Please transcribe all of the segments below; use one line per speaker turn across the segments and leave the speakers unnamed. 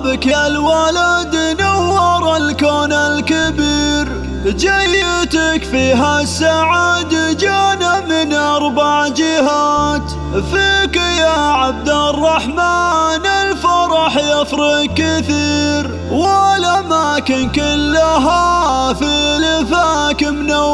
بك يا الولد نور الكون الكبير، جيتك فيها السعد جانا من 4 جهات. فيك يا عبد الرحمن الفرح يفرق كثير، والأماكن كلها في لفاك منورات.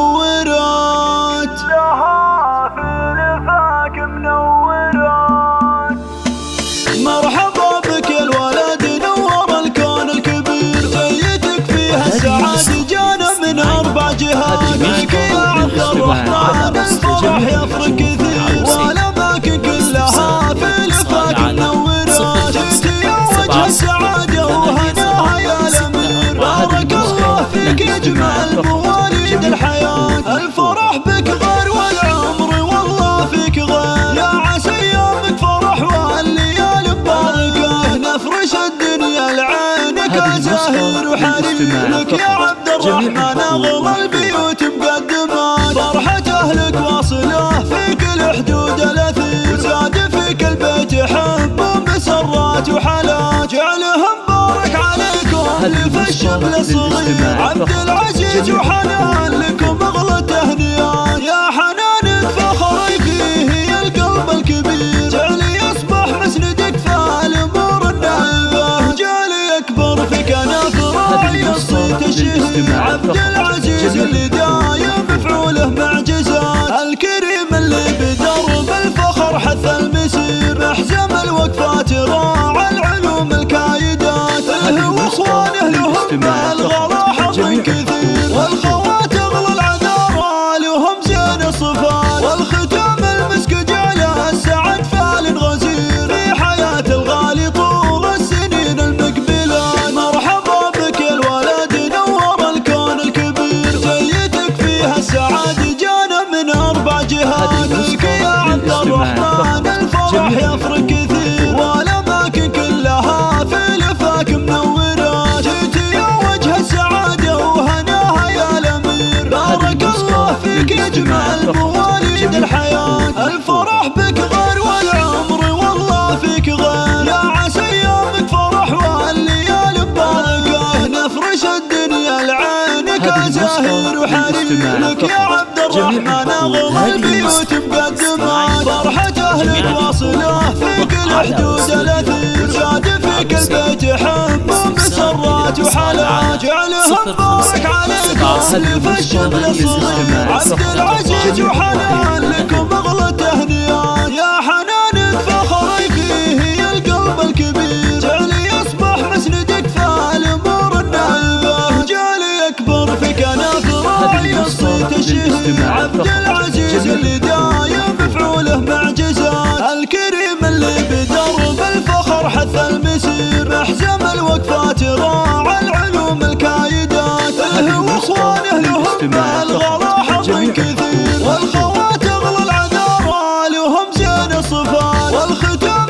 مرحبا بك يا الولد نور الكون الكبير، جيتك فيها السعادة جانا من 4 جهات. فيك يا عبد الرحمن الفرح يفرق كثير، والأماكن كلها في لفاك منورات. جيت يا وجه السعادة وهناها يا الأمير، بارك الله فيك يجمع المواليد الحياة. الفرح بك غير والعمر والله فيك غير، يا عسى ايامك فرح والليالي مباركة. نفرش الدنيا لعينك زاهر وحرير، لك يا عبد الرحمن اغلى البيوت مقدمات. فرحة اهلك واصلة في كل حدود الاثير، وزاد فيك البيت حب ومسرات وحالات. جعلهم بارك عليكم اللي في الشبل الصغير، عبد العزيز وحنان لكم اغلى تهنئات. يا حنان فخري فيه يا القلب الكبير، جعلي يصبح مسندك في الامور النايبه. جعلي يكبر في كنف راعي الصيت الشهير، عبد العزيز اللي دايم مفعوله معجزات. الكريم اللي بدرب الفخر حث المسير، محزم الوقفات راعى العلوم الكايدات. له واخوانه لهم الغلا حظ كثير، والخوات اغلى العذارى لهم زين الصفات. والختام المسك جعله السعد فال غزير، في حياة الغالي طول السنين المقبلات. مرحبا بك يا الولد نور الكون الكبير، جيتك فيها السعادة جانا من 4 جهات. فيك يا عبد الرحمن الفرح يفرق كثير، والأماكن كلها في لفاك منورات. جيت يا وجه السعادة وهناها يا الأمير، بارك الله فيك يجمع المواليد الحياة. الفرح بك غير والعمر والله فيك غير، يا عسى ايامك فرح والليالي مباركة. نفرش الدنيا لعينك زاهر وحرير، لك يا عبد الرحمن اغلى البيوت مقدمات. فرحة اهلك واصلة في كل حدود الاثير، زاد فيك البيت حب ومسرات وحالات. جعلهم بارك عليكم اللي في الشبل الصغير، عبد العزيز وحنان لكم اغلى تهنئات. يا حنان فخري فيه يا القلب الكبير، جعلي يصبح مسندك في الامور النايبه. جعلي يكبر في كنف راعي الصيت الشهير، عبد العزيز اللي دايم مفعوله معجزات. الكريم اللي بدرب الفخر حث المسير، محزم الوقفات راعى العلوم الكايدات. له واخوانه لهم الغلا حظ كثير، والخوات اغلى العذارى لهم زين الصفات. والختام